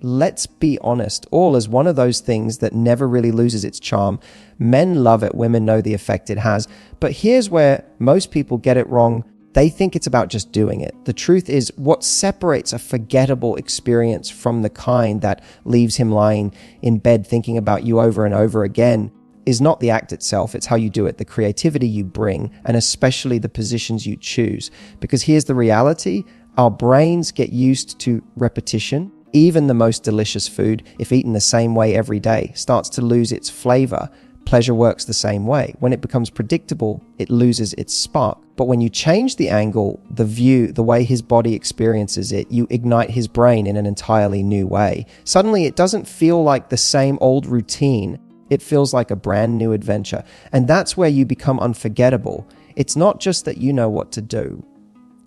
let's be honest, all is one of those things that never really loses its charm. Men love it, women know the effect it has. But here's where most people get it wrong. They think it's about just doing it. The truth is, what separates a forgettable experience from the kind that leaves him lying in bed thinking about you over and over again is not the act itself, it's how you do it, the creativity you bring, and especially the positions you choose. Because here's the reality, our brains get used to repetition. Even the most delicious food, if eaten the same way every day, starts to lose its flavor. Pleasure works the same way. When it becomes predictable, it loses its spark. But when you change the angle, the view, the way his body experiences it, you ignite his brain in an entirely new way. Suddenly, it doesn't feel like the same old routine. It feels like a brand new adventure. And that's where you become unforgettable. It's not just that you know what to do.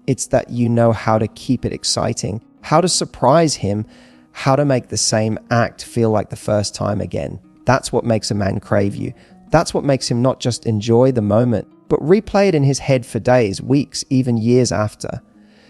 It's that you know how to keep it exciting, how to surprise him, how to make the same act feel like the first time again. That's what makes a man crave you. That's what makes him not just enjoy the moment, but replay it in his head for days, weeks, even years after.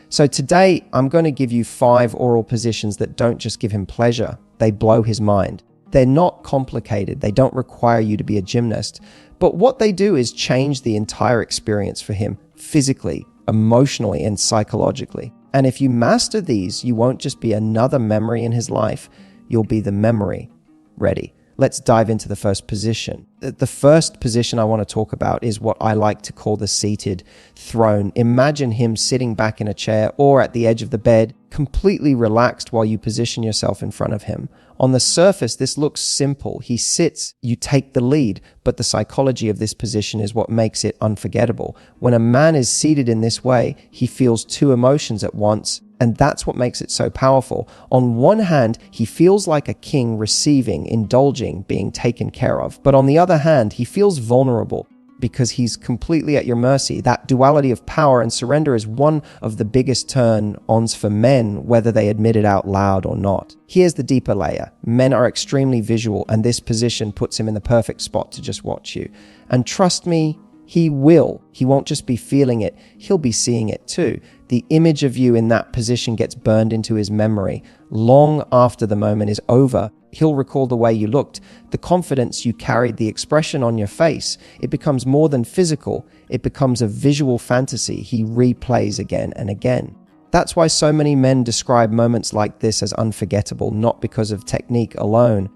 So today, I'm going to give you 5 oral positions that don't just give him pleasure, they blow his mind. They're not complicated, they don't require you to be a gymnast, but what they do is change the entire experience for him, physically, emotionally, and psychologically. And if you master these, you won't just be another memory in his life, you'll be the memory. Ready? Let's dive into the first position. The first position I want to talk about is what I like to call the seated throne. Imagine him sitting back in a chair or at the edge of the bed, completely relaxed while you position yourself in front of him. On the surface, this looks simple. He sits, you take the lead, but the psychology of this position is what makes it unforgettable. When a man is seated in this way, he feels 2 emotions at once, and that's what makes it so powerful. On one hand, he feels like a king receiving, indulging, being taken care of. But on the other hand, he feels vulnerable because he's completely at your mercy. That duality of power and surrender is one of the biggest turn-ons for men, whether they admit it out loud or not. Here's the deeper layer. Men are extremely visual, and this position puts him in the perfect spot to just watch you. And trust me, he will. He won't just be feeling it, he'll be seeing it too. The image of you in that position gets burned into his memory. Long after the moment is over, he'll recall the way you looked, the confidence you carried, the expression on your face. It becomes more than physical. It becomes a visual fantasy he replays again and again. That's why so many men describe moments like this as unforgettable, not because of technique alone,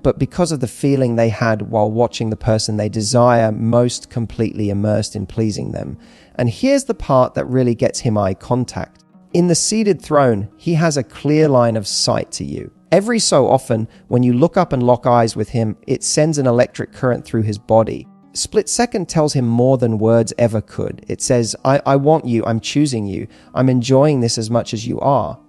but because of the feeling they had while watching the person they desire most completely immersed in pleasing them. And here's the part that really gets him eye contact. In the seated throne, he has a clear line of sight to you. Every so often, when you look up and lock eyes with him, it sends an electric current through his body. Split second tells him more than words ever could. It says, I want you, I'm choosing you, I'm enjoying this as much as you are.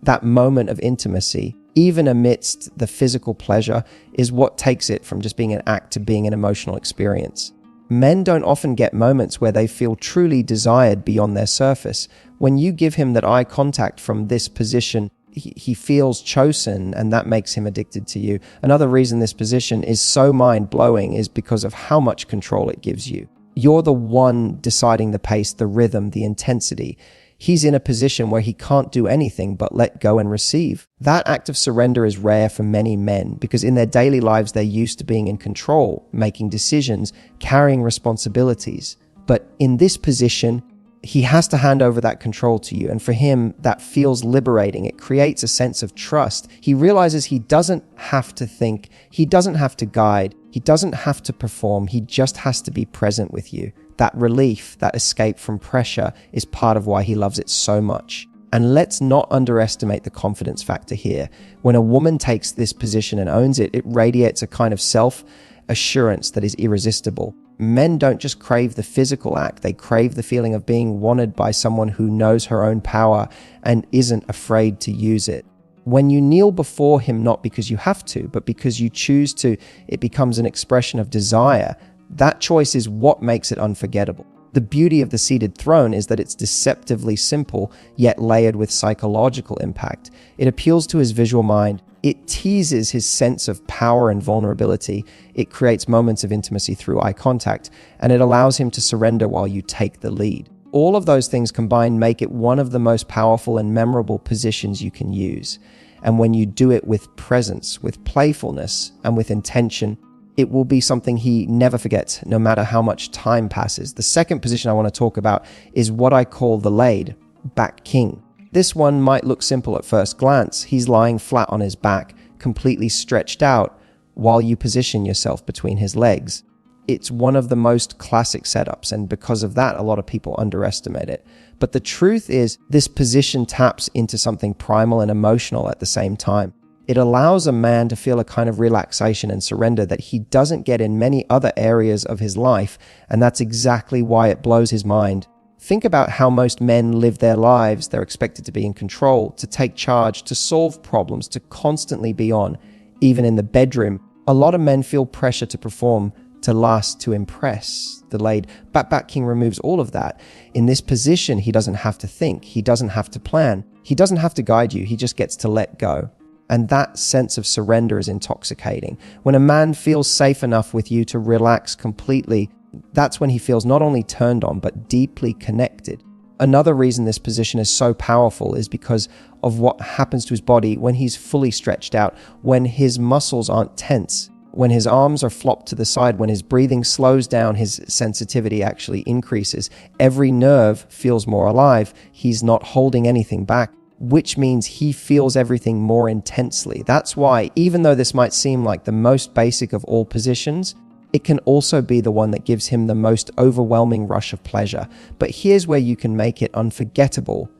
That moment of intimacy, even amidst the physical pleasure, is what takes it from just being an act to being an emotional experience. Men don't often get moments where they feel truly desired beyond their surface. When you give him that eye contact from this position, he feels chosen, and that makes him addicted to you. Another reason this position is so mind-blowing is because of how much control it gives you. You're the one deciding the pace, the rhythm, the intensity. He's in a position where he can't do anything but let go and receive. That act of surrender is rare for many men because in their daily lives, they're used to being in control, making decisions, carrying responsibilities. But in this position, he has to hand over that control to you. And for him, that feels liberating. It creates a sense of trust. He realizes he doesn't have to think. He doesn't have to guide. He doesn't have to perform. He just has to be present with you. That relief, that escape from pressure is part of why he loves it so much. And let's not underestimate the confidence factor here. When a woman takes this position and owns it, it radiates a kind of self-assurance that is irresistible. Men don't just crave the physical act, they crave the feeling of being wanted by someone who knows her own power and isn't afraid to use it. When you kneel before him, not because you have to, but because you choose to, it becomes an expression of desire. That choice is what makes it unforgettable. The beauty of the seated throne is that it's deceptively simple, yet layered with psychological impact. It appeals to his visual mind. It teases his sense of power and vulnerability. It creates moments of intimacy through eye contact, and it allows him to surrender while you take the lead. All of those things combined make it one of the most powerful and memorable positions you can use. And when you do it with presence, with playfulness, and with intention, it will be something he never forgets, no matter how much time passes. The second position I want to talk about is what I call the laid back king. This one might look simple at first glance. He's lying flat on his back, completely stretched out, while you position yourself between his legs. It's one of the most classic setups, and because of that, a lot of people underestimate it. But the truth is, this position taps into something primal and emotional at the same time. It allows a man to feel a kind of relaxation and surrender that he doesn't get in many other areas of his life, and that's exactly why it blows his mind. Think about how most men live their lives. They're expected to be in control, to take charge, to solve problems, to constantly be on. Even in the bedroom, a lot of men feel pressure to perform, to last, to impress. The laid back king removes all of that. In this position, he doesn't have to think. He doesn't have to plan. He doesn't have to guide you. He just gets to let go. And that sense of surrender is intoxicating. When a man feels safe enough with you to relax completely, that's when he feels not only turned on, but deeply connected. Another reason this position is so powerful is because of what happens to his body when he's fully stretched out, when his muscles aren't tense, when his arms are flopped to the side, when his breathing slows down, his sensitivity actually increases. Every nerve feels more alive. He's not holding anything back, which means he feels everything more intensely. That's why, even though this might seem like the most basic of all positions, it can also be the one that gives him the most overwhelming rush of pleasure. But here's where you can make it unforgettable.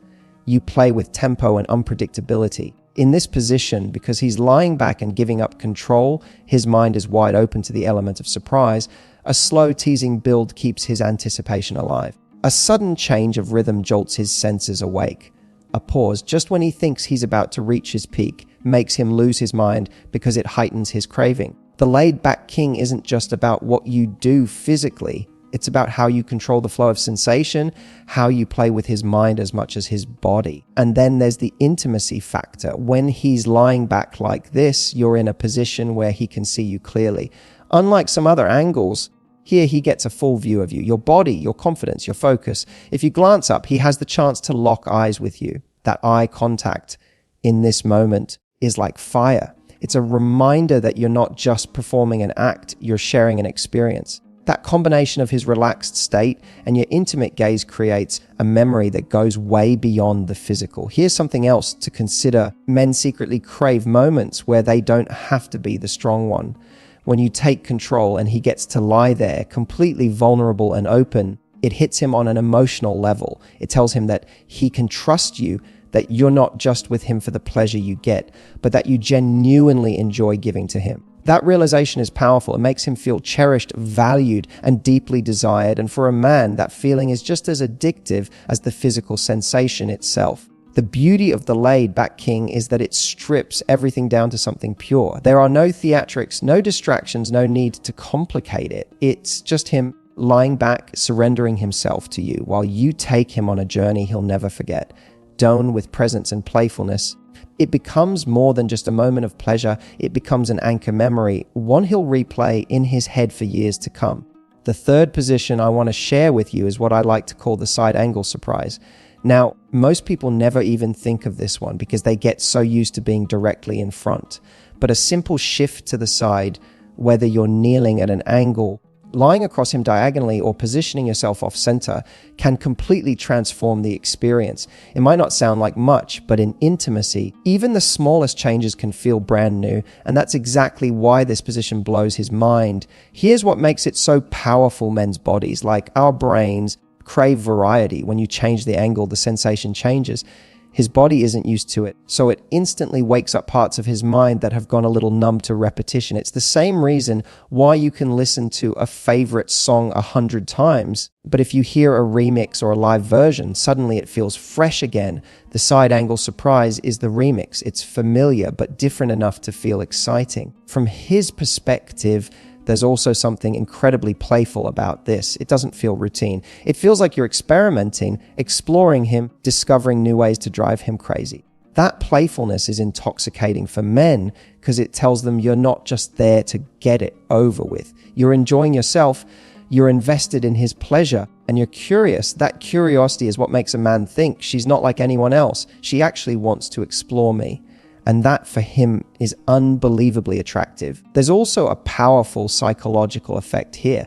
You play with tempo and unpredictability. In this position, because he's lying back and giving up control, his mind is wide open to the element of surprise. A slow, teasing build keeps his anticipation alive. A sudden change of rhythm jolts his senses awake. A pause, just when he thinks he's about to reach his peak, makes him lose his mind because it heightens his craving. The laid-back king isn't just about what you do physically. It's about how you control the flow of sensation, how you play with his mind as much as his body. And then there's the intimacy factor. When he's lying back like this, you're in a position where he can see you clearly. Unlike some other angles, here he gets a full view of you, your body, your confidence, your focus. If you glance up, he has the chance to lock eyes with you. That eye contact in this moment is like fire. It's a reminder that you're not just performing an act, you're sharing an experience. That combination of his relaxed state and your intimate gaze creates a memory that goes way beyond the physical. Here's something else to consider. Men secretly crave moments where they don't have to be the strong one. When you take control and he gets to lie there completely vulnerable and open, it hits him on an emotional level. It tells him that he can trust you, that you're not just with him for the pleasure you get, but that you genuinely enjoy giving to him. That realization is powerful. It makes him feel cherished, valued, and deeply desired. And for a man, that feeling is just as addictive as the physical sensation itself. The beauty of the laid-back king is that it strips everything down to something pure. There are no theatrics, no distractions, no need to complicate it. It's just him lying back, surrendering himself to you, while you take him on a journey he'll never forget. Done with presence and playfulness, it becomes more than just a moment of pleasure. It becomes an anchor memory, one he'll replay in his head for years to come. The third position I want to share with you is what I like to call the side angle surprise. Now, most people never even think of this one because they get so used to being directly in front. But a simple shift to the side, whether you're kneeling at an angle, lying across him diagonally, or positioning yourself off center, can completely transform the experience. It might not sound like much, but in intimacy, even the smallest changes can feel brand new, and that's exactly why this position blows his mind. Here's what makes it so powerful. Men's bodies, like our brains, crave variety. When you change the angle, the sensation changes. His body isn't used to it, so it instantly wakes up parts of his mind that have gone a little numb to repetition. It's the same reason why you can listen to a favorite song 100 times, but if you hear a remix or a live version, suddenly it feels fresh again. The side angle surprise is the remix. It's familiar, but different enough to feel exciting. From his perspective, there's also something incredibly playful about this. It doesn't feel routine. It feels like you're experimenting, exploring him, discovering new ways to drive him crazy. That playfulness is intoxicating for men because it tells them you're not just there to get it over with. You're enjoying yourself, you're invested in his pleasure, and you're curious. That curiosity is what makes a man think she's not like anyone else. She actually wants to explore me. And that for him is unbelievably attractive. There's also a powerful psychological effect here.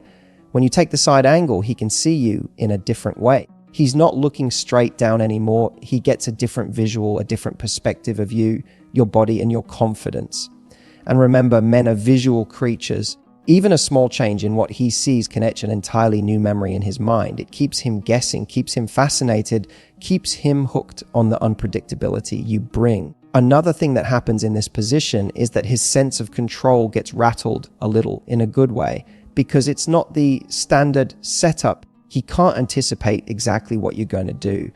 When you take the side angle, he can see you in a different way. He's not looking straight down anymore. He gets a different visual, a different perspective of you, your body, and your confidence. And remember, men are visual creatures. Even a small change in what he sees can etch an entirely new memory in his mind. It keeps him guessing, keeps him fascinated, keeps him hooked on the unpredictability you bring. Another thing that happens in this position is that his sense of control gets rattled a little in a good way, because it's not the standard setup. He can't anticipate exactly what you're going to do.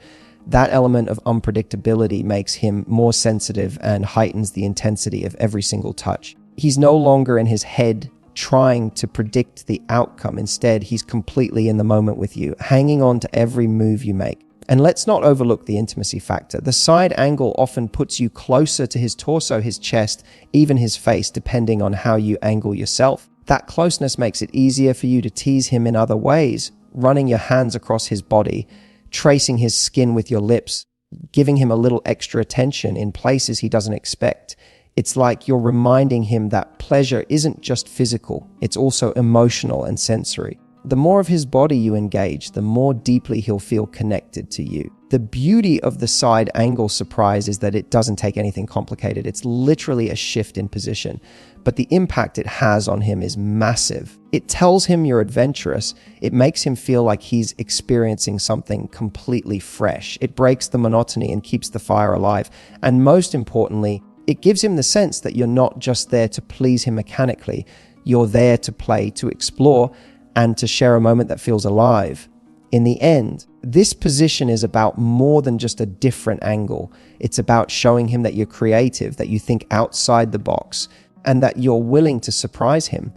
That element of unpredictability makes him more sensitive and heightens the intensity of every single touch. He's no longer in his head trying to predict the outcome. Instead, he's completely in the moment with you, hanging on to every move you make. And let's not overlook the intimacy factor. The side angle often puts you closer to his torso, his chest, even his face, depending on how you angle yourself. That closeness makes it easier for you to tease him in other ways, running your hands across his body, tracing his skin with your lips, giving him a little extra attention in places he doesn't expect. It's like you're reminding him that pleasure isn't just physical, it's also emotional and sensory. The more of his body you engage, the more deeply he'll feel connected to you. The beauty of the side angle surprise is that it doesn't take anything complicated. It's literally a shift in position, but the impact it has on him is massive. It tells him you're adventurous. It makes him feel like he's experiencing something completely fresh. It breaks the monotony and keeps the fire alive. And most importantly, it gives him the sense that you're not just there to please him mechanically. You're there to play, to explore, and to share a moment that feels alive. In the end, this position is about more than just a different angle. It's about showing him that you're creative, that you think outside the box, and that you're willing to surprise him.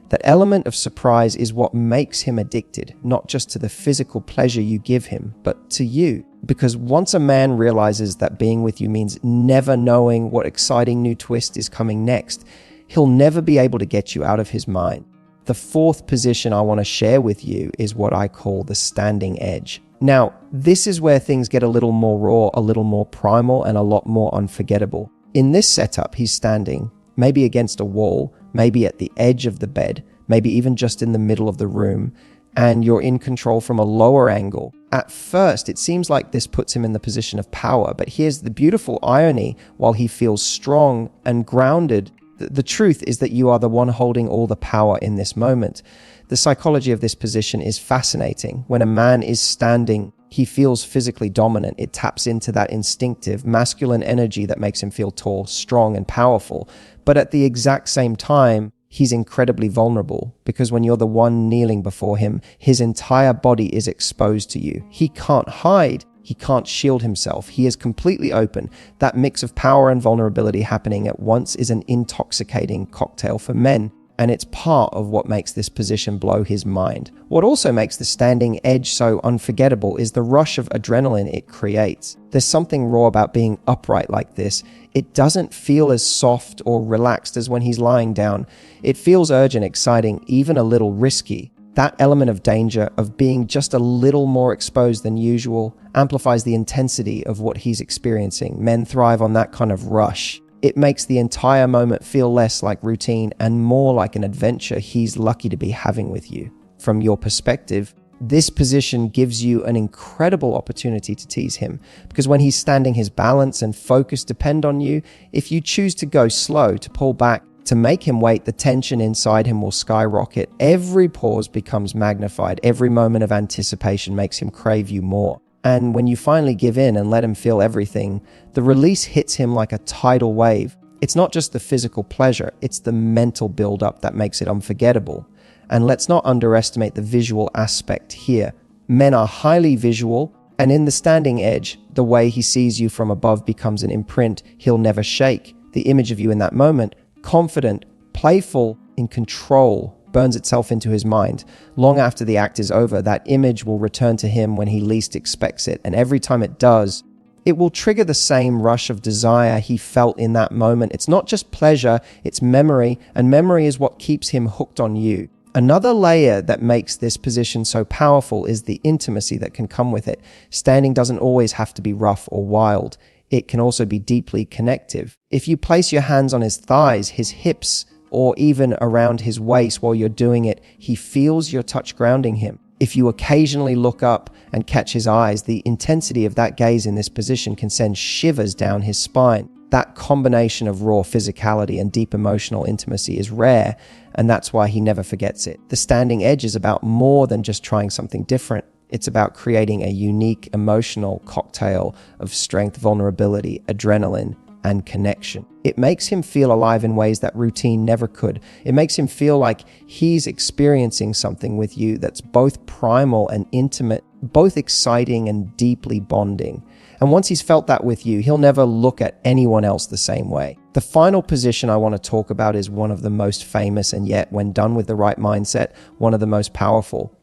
That element of surprise is what makes him addicted, not just to the physical pleasure you give him, but to you. Because once a man realizes that being with you means never knowing what exciting new twist is coming next, he'll never be able to get you out of his mind. The fourth position I want to share with you is what I call the standing edge. Now, this is where things get a little more raw, a little more primal, and a lot more unforgettable. In this setup, he's standing, maybe against a wall, maybe at the edge of the bed, maybe even just in the middle of the room, and you're in control from a lower angle. At first, it seems like this puts him in the position of power, but here's the beautiful irony. While he feels strong and grounded, the truth is that you are the one holding all the power in this moment. The psychology of this position is fascinating. When a man is standing, he feels physically dominant. It taps into that instinctive masculine energy that makes him feel tall, strong, and powerful. But at the exact same time, he's incredibly vulnerable, because when you're the one kneeling before him, his entire body is exposed to you. He can't hide. He can't shield himself. He is completely open. That mix of power and vulnerability happening at once is an intoxicating cocktail for men, and it's part of what makes this position blow his mind. What also makes the standing edge so unforgettable is the rush of adrenaline it creates. There's something raw about being upright like this. It doesn't feel as soft or relaxed as when he's lying down. It feels urgent, exciting, even a little risky. That element of danger, of being just a little more exposed than usual, amplifies the intensity of what he's experiencing. Men thrive on that kind of rush. It makes the entire moment feel less like routine and more like an adventure he's lucky to be having with you. From your perspective, this position gives you an incredible opportunity to tease him, because when he's standing, his balance and focus depend on you. If you choose to go slow, to pull back, to make him wait, the tension inside him will skyrocket. Every pause becomes magnified. Every moment of anticipation makes him crave you more. And when you finally give in and let him feel everything, the release hits him like a tidal wave. It's not just the physical pleasure, it's the mental buildup that makes it unforgettable. And let's not underestimate the visual aspect here. Men are highly visual, and in the standing edge, the way he sees you from above becomes an imprint he'll never shake. The image of you in that moment, confident, playful, in control, burns itself into his mind. Long after the act is over, that image will return to him when he least expects it. And every time it does, it will trigger the same rush of desire he felt in that moment. It's not just pleasure, it's memory, and memory is what keeps him hooked on you. Another layer that makes this position so powerful is the intimacy that can come with it. Standing doesn't always have to be rough or wild. it can also be deeply connective. If you place your hands on his thighs, his hips, or even around his waist while you're doing it, he feels your touch grounding him. If you occasionally look up and catch his eyes, the intensity of that gaze in this position can send shivers down his spine. That combination of raw physicality and deep emotional intimacy is rare, and that's why he never forgets it. The standing edge is about more than just trying something different. It's about creating a unique emotional cocktail of strength, vulnerability, adrenaline, and connection. It makes him feel alive in ways that routine never could. It makes him feel like he's experiencing something with you that's both primal and intimate, both exciting and deeply bonding. And once he's felt that with you, he'll never look at anyone else the same way. The final position I want to talk about is one of the most famous, and yet, when done with the right mindset, one of the most powerful.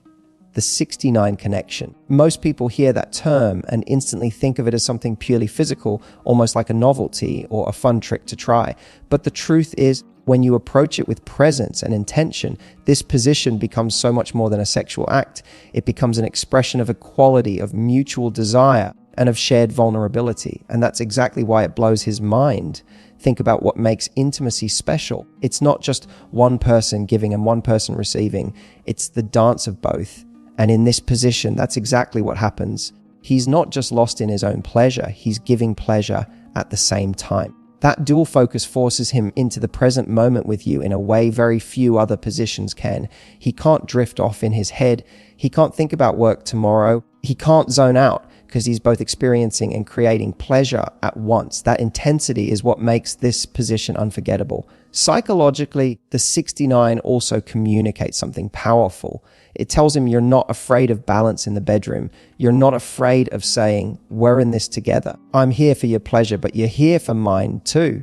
The 69 connection. Most people hear that term and instantly think of it as something purely physical, almost like a novelty or a fun trick to try. But the truth is, when you approach it with presence and intention, this position becomes so much more than a sexual act. It becomes an expression of equality, of mutual desire, and of shared vulnerability. And that's exactly why it blows his mind. Think about what makes intimacy special. It's not just one person giving and one person receiving. It's the dance of both. And in this position, that's exactly what happens. He's not just lost in his own pleasure, he's giving pleasure at the same time. That dual focus forces him into the present moment with you in a way very few other positions can. He can't drift off in his head. He can't think about work tomorrow. He can't zone out because he's both experiencing and creating pleasure at once. That intensity is what makes this position unforgettable. Psychologically, the 69 also communicates something powerful. It tells him you're not afraid of balance in the bedroom. You're not afraid of saying, we're in this together. I'm here for your pleasure, but you're here for mine too.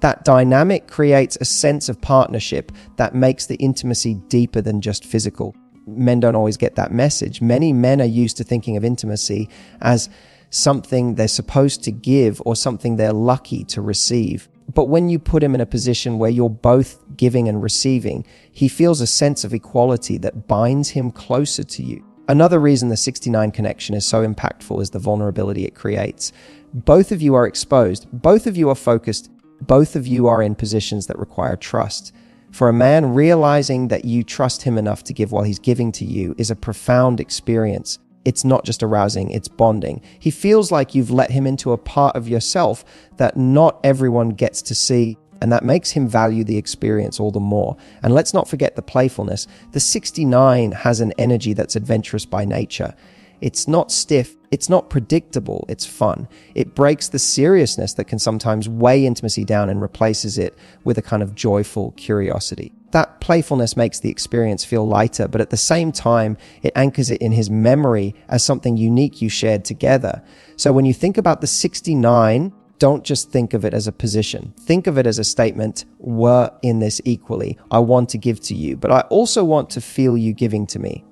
That dynamic creates a sense of partnership that makes the intimacy deeper than just physical. Men don't always get that message. Many men are used to thinking of intimacy as something they're supposed to give or something they're lucky to receive. But when you put him in a position where you're both giving and receiving, he feels a sense of equality that binds him closer to you. Another reason the 69 connection is so impactful is the vulnerability it creates. Both of you are exposed. Both of you are focused. Both of you are in positions that require trust. For a man, realizing that you trust him enough to give while he's giving to you is a profound experience. It's not just arousing, it's bonding. He feels like you've let him into a part of yourself that not everyone gets to see, and that makes him value the experience all the more. And let's not forget the playfulness. The 69 has an energy that's adventurous by nature. It's not stiff, it's not predictable, it's fun. It breaks the seriousness that can sometimes weigh intimacy down and replaces it with a kind of joyful curiosity. That playfulness makes the experience feel lighter, but at the same time, it anchors it in his memory as something unique you shared together. So when you think about the 69, don't just think of it as a position. Think of it as a statement, we're in this equally. I want to give to you, but I also want to feel you giving to me.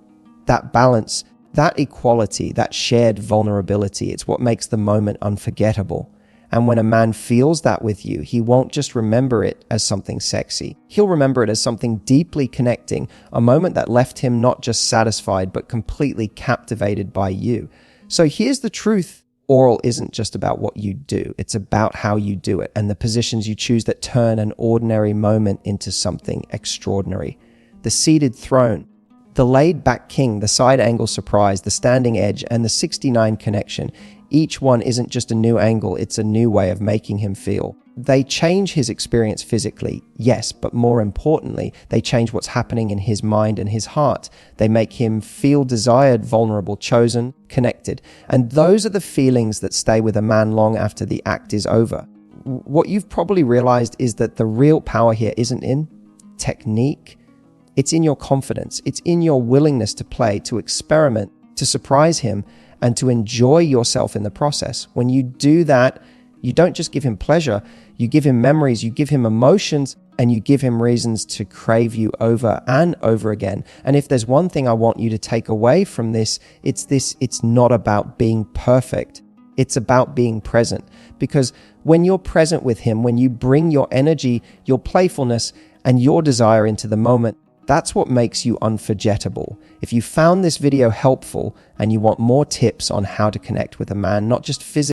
That balance, that equality, that shared vulnerability, it's what makes the moment unforgettable. And when a man feels that with you, he won't just remember it as something sexy. He'll remember it as something deeply connecting, a moment that left him not just satisfied, but completely captivated by you. So here's the truth. Oral isn't just about what you do. It's about how you do it and the positions you choose that turn an ordinary moment into something extraordinary. The seated throne, the laid-back king, the side-angle surprise, the standing edge, and the 69 connection. Each one isn't just a new angle, it's a new way of making him feel. They change his experience physically, yes, but more importantly, they change what's happening in his mind and his heart. They make him feel desired, vulnerable, chosen, connected. And those are the feelings that stay with a man long after the act is over. What you've probably realized is that the real power here isn't in technique. It's in your confidence. It's in your willingness to play, to experiment, to surprise him, and to enjoy yourself in the process. When you do that, you don't just give him pleasure, you give him memories, you give him emotions, and you give him reasons to crave you over and over again. And if there's one thing I want you to take away from this, it's not about being perfect. It's about being present. Because when you're present with him, when you bring your energy, your playfulness, and your desire into the moment, that's what makes you unforgettable. If you found this video helpful and you want more tips on how to connect with a man, not just physically,